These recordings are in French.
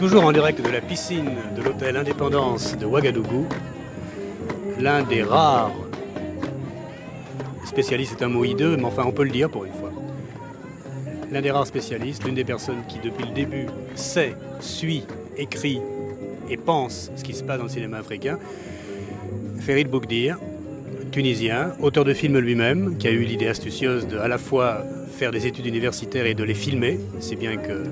Toujours en direct de la piscine de l'hôtel Indépendance de Ouagadougou, l'un des rares spécialistes, c'est un mot hideux, mais enfin on peut le dire pour une fois. L'un des rares spécialistes, l'une des personnes qui depuis le début sait, suit, écrit et pense ce qui se passe dans le cinéma africain, Ferid Boukdir, tunisien, auteur de films lui-même, qui a eu l'idée astucieuse de à la fois faire des études universitaires et de les filmer, si bien que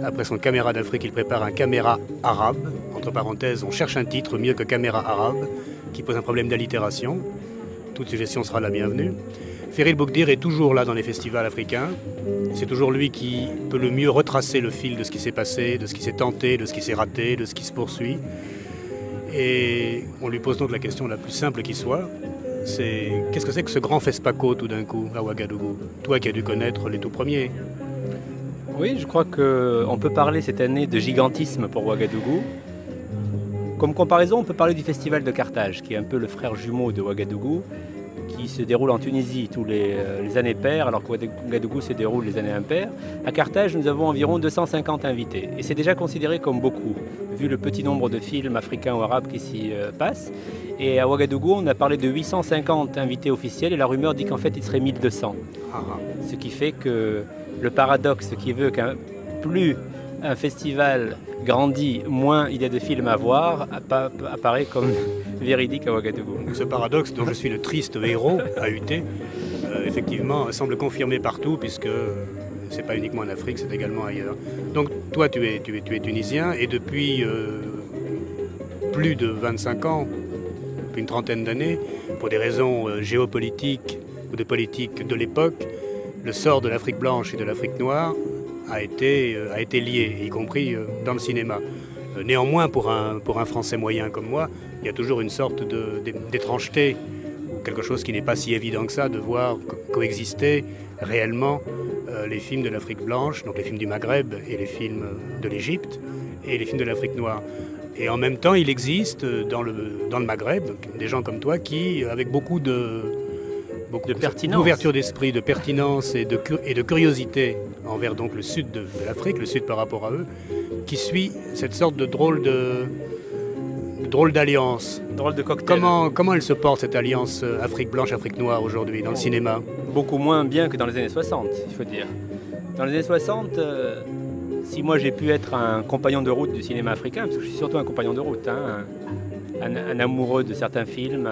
après son Caméra d'Afrique, il prépare un Caméra arabe. Entre parenthèses, on cherche un titre mieux que Caméra arabe, qui pose un problème d'allitération. Toute suggestion sera la bienvenue. Ferid Boukdir est toujours là dans les festivals africains. C'est toujours lui qui peut le mieux retracer le fil de ce qui s'est passé, de ce qui s'est tenté, de ce qui s'est raté, de ce qui se poursuit. Et on lui pose donc la question la plus simple qui soit. C'est qu'est-ce que c'est que ce grand FESPACO tout d'un coup à Ouagadougou? Toi qui as dû connaître les tout premiers. Oui, je crois qu'on peut parler cette année de gigantisme pour Ouagadougou. Comme comparaison, on peut parler du festival de Carthage, qui est un peu le frère jumeau de Ouagadougou, qui se déroule en Tunisie tous les années paires, alors qu'Ouagadougou se déroule les années impaires. À Carthage, nous avons environ 250 invités, et c'est déjà considéré comme beaucoup, vu le petit nombre de films africains ou arabes qui s'y passent. Et à Ouagadougou, on a parlé de 850 invités officiels, et la rumeur dit qu'en fait, il serait 1200. Ce qui fait que le paradoxe qui veut qu'un plus un festival grandit, moins il y a de films à voir, apparaît comme véridique à Ouagadougou. Ce paradoxe dont je suis le triste héros à UT, effectivement, semble confirmé partout, puisque c'est pas uniquement en Afrique, c'est également ailleurs. Donc toi, tu es tunisien, et depuis plus de 25 ans, depuis une trentaine d'années, pour des raisons géopolitiques ou de politique de l'époque, le sort de l'Afrique blanche et de l'Afrique noire a été lié, y compris dans le cinéma. Néanmoins, pour un Français moyen comme moi, il y a toujours une sorte d'étrangeté, ou quelque chose qui n'est pas si évident que ça, de voir coexister réellement les films de l'Afrique blanche, donc les films du Maghreb et les films de l'Égypte, et les films de l'Afrique noire. Et en même temps, il existe dans le Maghreb des gens comme toi qui, avec beaucoup d'ouverture d'esprit, de pertinence et de curiosité envers donc le sud de l'Afrique, le sud par rapport à eux, qui suit cette sorte de drôle d'alliance. Drôle de cocktail. Comment elle se porte cette alliance Afrique blanche, Afrique noire aujourd'hui dans le cinéma? Beaucoup moins bien que dans les années 60, il faut dire. Dans les années 60, si moi j'ai pu être un compagnon de route du cinéma africain, parce que je suis surtout un compagnon de route, hein, un amoureux de certains films,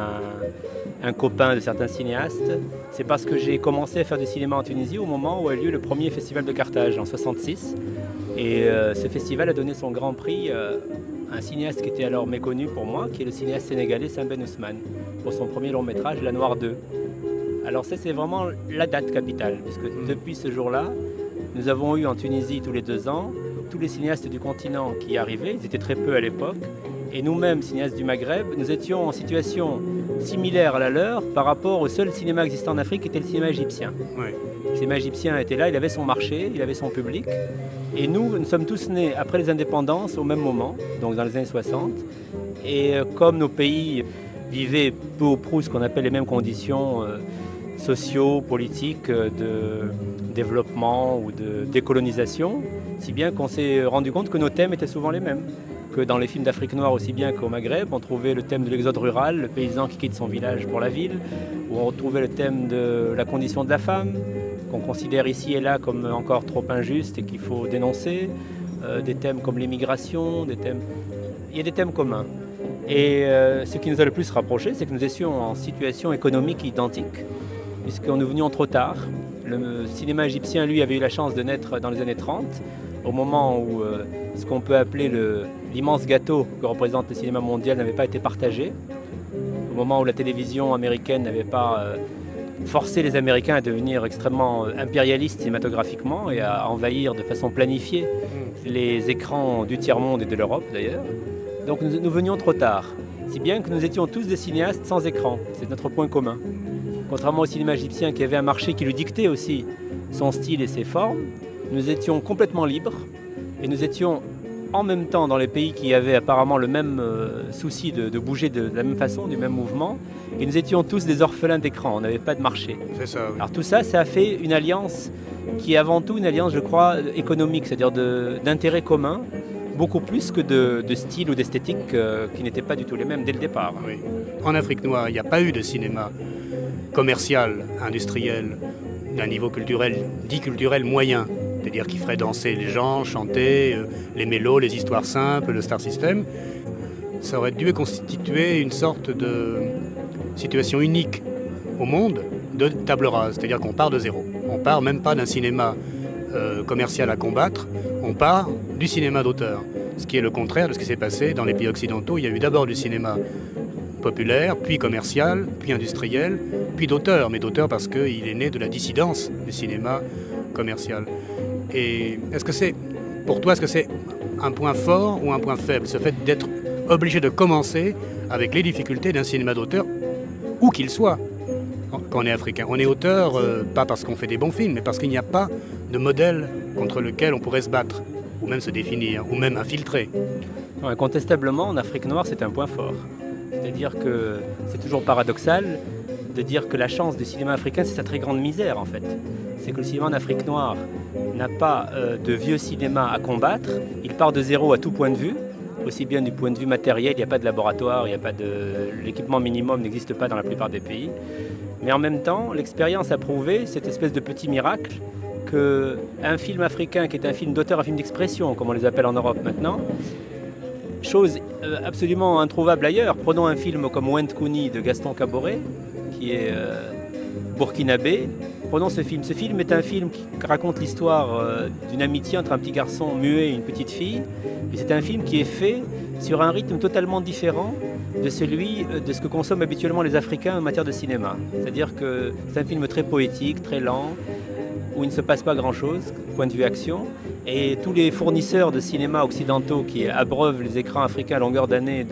un copain de certains cinéastes, c'est parce que j'ai commencé à faire du cinéma en Tunisie au moment où a lieu le premier festival de Carthage en 66. Et ce festival a donné son grand prix à un cinéaste qui était alors méconnu pour moi, qui est le cinéaste sénégalais Sam Ben Ousmane, pour son premier long métrage La Noire 2. Alors ça, c'est vraiment la date capitale, puisque depuis ce jour-là, nous avons eu en Tunisie tous les 2 ans tous les cinéastes du continent qui arrivaient, ils étaient très peu à l'époque, et nous-mêmes, cinéastes du Maghreb, nous étions en situation similaire à la leur par rapport au seul cinéma existant en Afrique qui était le cinéma égyptien. Oui. Le cinéma égyptien était là, il avait son marché, il avait son public. Et nous sommes tous nés après les indépendances au même moment, donc dans les années 60. Et comme nos pays vivaient peu ou prou ce qu'on appelle les mêmes conditions sociaux, politiques, de développement ou de décolonisation, si bien qu'on s'est rendu compte que nos thèmes étaient souvent les mêmes. Que dans les films d'Afrique noire aussi bien qu'au Maghreb, on trouvait le thème de l'exode rural, le paysan qui quitte son village pour la ville, où on retrouvait le thème de la condition de la femme, qu'on considère ici et là comme encore trop injuste et qu'il faut dénoncer, des thèmes comme l'immigration, il y a des thèmes communs. Et ce qui nous a le plus rapprochés, c'est que nous étions en situation économique identique, puisqu'on est venu trop tard. Le cinéma égyptien, lui, avait eu la chance de naître dans les années 30, au moment où ce qu'on peut appeler l'immense gâteau que représente le cinéma mondial n'avait pas été partagé, au moment où la télévision américaine n'avait pas forcé les Américains à devenir extrêmement impérialistes cinématographiquement et à envahir de façon planifiée les écrans du tiers-monde et de l'Europe d'ailleurs. Donc nous venions trop tard, si bien que nous étions tous des cinéastes sans écran, c'est notre point commun. Contrairement au cinéma égyptien qui avait un marché qui lui dictait aussi son style et ses formes, nous étions complètement libres et nous étions en même temps dans les pays qui avaient apparemment le même souci de bouger de la même façon, du même mouvement, et nous étions tous des orphelins d'écran, on n'avait pas de marché. C'est ça, oui. Alors tout ça, ça a fait une alliance qui est avant tout une alliance, je crois, économique, c'est-à-dire d'intérêts communs, beaucoup plus que de style ou d'esthétique qui n'étaient pas du tout les mêmes dès le départ. Oui. En Afrique noire, il n'y a pas eu de cinéma commercial, industriel, d'un niveau culturel, dit culturel moyen. C'est-à-dire qui ferait danser les gens, chanter, les mélos, les histoires simples, le star system. Ça aurait dû constituer une sorte de situation unique au monde de table rase. C'est-à-dire qu'on part de zéro. On part même pas d'un cinéma commercial à combattre, on part du cinéma d'auteur. Ce qui est le contraire de ce qui s'est passé dans les pays occidentaux. Il y a eu d'abord du cinéma populaire, puis commercial, puis industriel, puis d'auteur. Mais d'auteur parce qu'il est né de la dissidence du cinéma commercial. Et est-ce que c'est, pour toi, est-ce que c'est un point fort ou un point faible, ce fait d'être obligé de commencer avec les difficultés d'un cinéma d'auteur, où qu'il soit, quand on est africain? On est auteur, pas parce qu'on fait des bons films, mais parce qu'il n'y a pas de modèle contre lequel on pourrait se battre, ou même se définir, ou même infiltrer. Non, incontestablement, en Afrique noire, c'est un point fort. C'est-à-dire que c'est toujours paradoxal de dire que la chance du cinéma africain, c'est sa très grande misère, en fait. C'est que le cinéma en Afrique noire n'a pas de vieux cinéma à combattre. Il part de zéro à tout point de vue, aussi bien du point de vue matériel, il n'y a pas de laboratoire, il n'y a pas de... l'équipement minimum n'existe pas dans la plupart des pays. Mais en même temps, l'expérience a prouvé, cette espèce de petit miracle, qu'un film africain qui est un film d'auteur, un film d'expression, comme on les appelle en Europe maintenant, chose absolument introuvable ailleurs. Prenons un film comme Went Kuni de Gaston Caboret, qui est burkinabé. Prenons ce film. Ce film est un film qui raconte l'histoire d'une amitié entre un petit garçon muet et une petite fille. Et c'est un film qui est fait sur un rythme totalement différent de celui de ce que consomment habituellement les Africains en matière de cinéma. C'est-à-dire que c'est un film très poétique, très lent, où il ne se passe pas grand-chose, point de vue action. Et tous les fournisseurs de cinéma occidentaux qui abreuvent les écrans africains à longueur d'année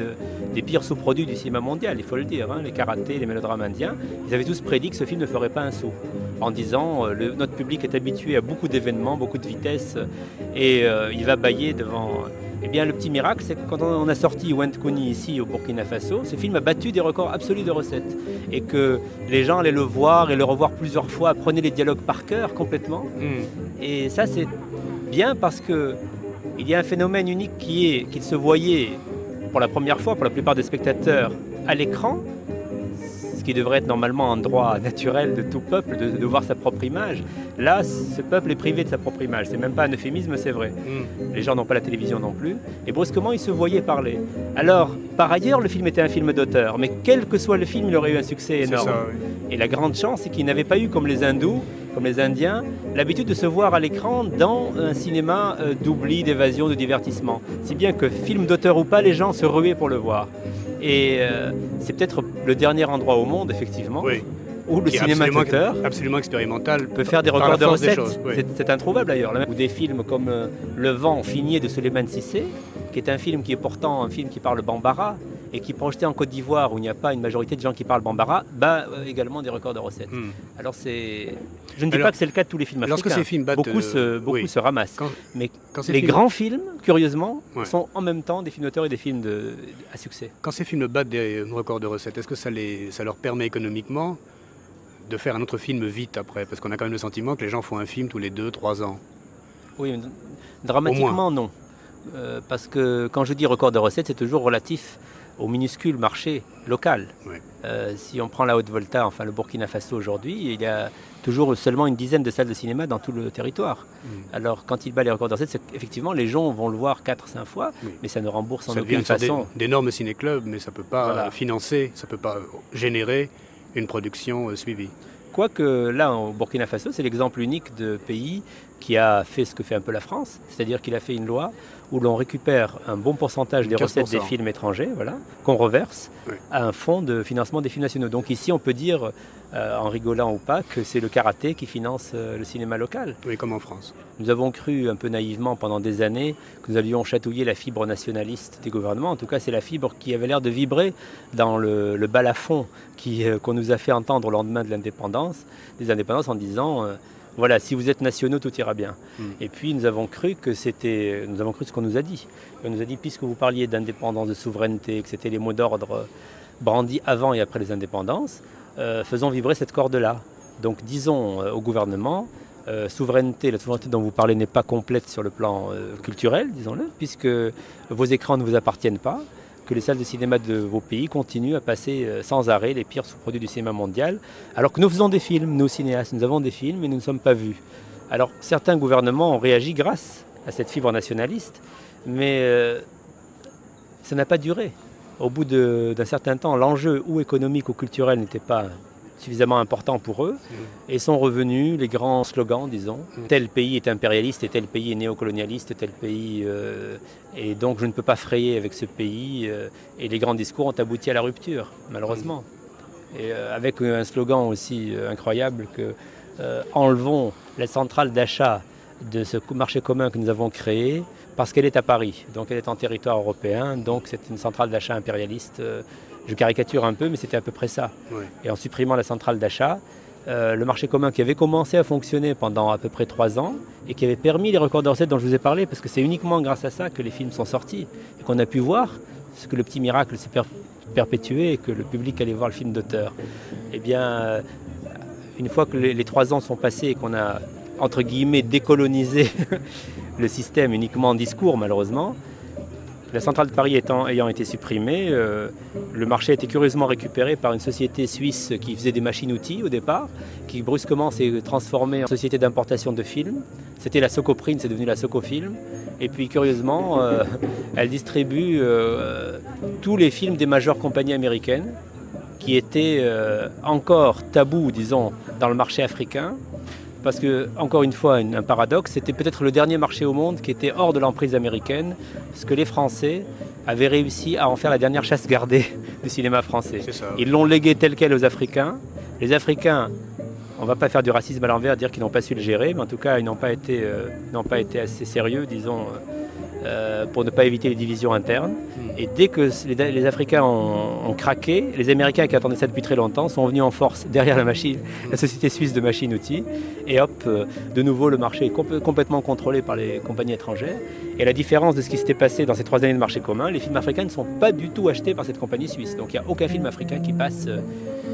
des pires sous-produits du cinéma mondial, il faut le dire, les karatés, les mélodrames indiens, ils avaient tous prédit que ce film ne ferait pas un sou, en disant notre public est habitué à beaucoup d'événements, beaucoup de vitesse, et il va bâiller devant... Eh bien, le petit miracle, c'est que quand on a sorti Went Kuni ici au Burkina Faso, ce film a battu des records absolus de recettes. Et que les gens allaient le voir et le revoir plusieurs fois, apprenaient les dialogues par cœur complètement. Et ça, c'est bien parce qu'il y a un phénomène unique qui est qu'il se voyait pour la première fois, pour la plupart des spectateurs, à l'écran, ce qui devrait être normalement un droit naturel de tout peuple, de voir sa propre image. Là, ce peuple est privé de sa propre image. C'est même pas un euphémisme, c'est vrai. Les gens n'ont pas la télévision non plus. Et brusquement, ils se voyaient parler. Alors, par ailleurs, le film était un film d'auteur. Mais quel que soit le film, il aurait eu un succès énorme. Ça, oui. Et la grande chance, c'est qu'ils n'avaient pas eu, comme les hindous, comme les Indiens, l'habitude de se voir à l'écran dans un cinéma d'oubli, d'évasion, de divertissement. Si bien que, film d'auteur ou pas, les gens se ruaient pour le voir. Et c'est peut-être le dernier endroit au monde, effectivement, oui, où le cinéma d'auteur absolument expérimental peut faire des records de recettes. Oui. C'est introuvable d'ailleurs. Ou des films comme Le Vent Finier de Souleymane Cissé, qui est un film qui est pourtant un film qui parle bambara et qui projeté en Côte d'Ivoire où il n'y a pas une majorité de gens qui parlent bambara, bat également des records de recettes. Alors je ne dis pas que c'est le cas de tous les films africains. Lorsque ces films battent, beaucoup se ramassent. Mais quand les grands films, curieusement, sont en même temps des films d'auteur et des films à succès. Quand ces films battent des records de recettes, est-ce que ça leur permet économiquement de faire un autre film vite après? Parce qu'on a quand même le sentiment que les gens font un film tous les 2-3 ans. Oui, dramatiquement non. Parce que quand je dis record de recettes, c'est toujours relatif au minuscule marché local. Oui. Si on prend la Haute-Volta, enfin le Burkina Faso aujourd'hui, il y a toujours seulement une dizaine de salles de cinéma dans tout le territoire. Alors quand il bat les records de recettes, c'est effectivement les gens vont le voir 4-5 fois, mais ça ne rembourse en aucune façon. D'énormes ciné-clubs, mais ça ne peut pas financer, ça ne peut pas générer une production suivie. Quoique là, au Burkina Faso, c'est l'exemple unique de pays qui a fait ce que fait un peu la France, c'est-à-dire qu'il a fait une loi où l'on récupère un bon pourcentage des recettes des films étrangers, qu'on reverse à un fonds de financement des films nationaux. Donc ici, on peut dire, en rigolant ou pas, que c'est le karaté qui finance le cinéma local. Oui, comme en France. Nous avons cru un peu naïvement pendant des années que nous allions chatouiller la fibre nationaliste des gouvernements. En tout cas, c'est la fibre qui avait l'air de vibrer dans le balafon qu'on nous a fait entendre au lendemain de l'indépendance, des indépendances, en disant... voilà, si vous êtes nationaux, tout ira bien. Et puis nous avons cru ce qu'on nous a dit. On nous a dit, puisque vous parliez d'indépendance, de souveraineté, que c'était les mots d'ordre brandis avant et après les indépendances, faisons vibrer cette corde-là. Donc disons au gouvernement, souveraineté, la souveraineté dont vous parlez n'est pas complète sur le plan culturel, disons-le, puisque vos écrans ne vous appartiennent pas, que les salles de cinéma de vos pays continuent à passer sans arrêt les pires sous-produits du cinéma mondial, alors que nous faisons des films, nous cinéastes, nous avons des films et nous ne sommes pas vus. Alors certains gouvernements ont réagi grâce à cette fibre nationaliste, mais ça n'a pas duré. Au bout d'un certain temps, l'enjeu ou économique ou culturel n'était pas suffisamment important pour eux, et sont revenus les grands slogans, disons, tel pays est impérialiste et tel pays est néocolonialiste, tel pays et donc je ne peux pas frayer avec ce pays, et les grands discours ont abouti à la rupture, malheureusement. Et avec un slogan aussi incroyable que enlevons la centrale d'achat de ce marché commun que nous avons créé parce qu'elle est à Paris, donc elle est en territoire européen, donc c'est une centrale d'achat impérialiste. Je caricature un peu, mais c'était à peu près ça. Oui. Et en supprimant la centrale d'achat, le marché commun qui avait commencé à fonctionner pendant à peu près 3 ans et qui avait permis les records de recettes dont je vous ai parlé, parce que c'est uniquement grâce à ça que les films sont sortis et qu'on a pu voir ce que le petit miracle s'est perpétué et que le public allait voir le film d'auteur. Eh bien, une fois que les 3 ans sont passés et qu'on a, entre guillemets, décolonisé le système uniquement en discours, malheureusement, la centrale de Paris ayant été supprimée, le marché a été curieusement récupéré par une société suisse qui faisait des machines-outils au départ, qui brusquement s'est transformée en société d'importation de films. C'était la Socoprine, c'est devenu la Socofilm. Et puis curieusement, elle distribue tous les films des majeures compagnies américaines qui étaient encore tabous, disons, dans le marché africain. Parce que, encore une fois, un paradoxe, c'était peut-être le dernier marché au monde qui était hors de l'emprise américaine, parce que les Français avaient réussi à en faire la dernière chasse gardée du cinéma français. Ça, oui. Ils l'ont légué tel quel aux Africains. Les Africains, on ne va pas faire du racisme à l'envers, dire qu'ils n'ont pas su le gérer, mais en tout cas, ils n'ont pas été assez sérieux, disons, pour ne pas éviter les divisions internes. Et dès que les Africains ont craqué, les Américains qui attendaient ça depuis très longtemps sont venus en force derrière la machine, la société suisse de machines-outils, et hop, de nouveau le marché est complètement contrôlé par les compagnies étrangères. Et à la différence de ce qui s'était passé dans ces 3 années de marché commun, les films africains ne sont pas du tout achetés par cette compagnie suisse. Donc il n'y a aucun film africain qui passe,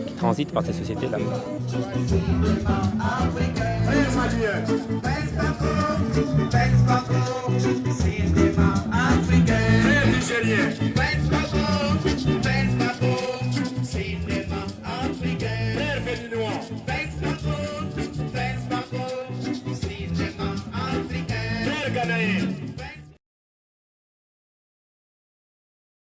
qui transite par ces sociétés-là.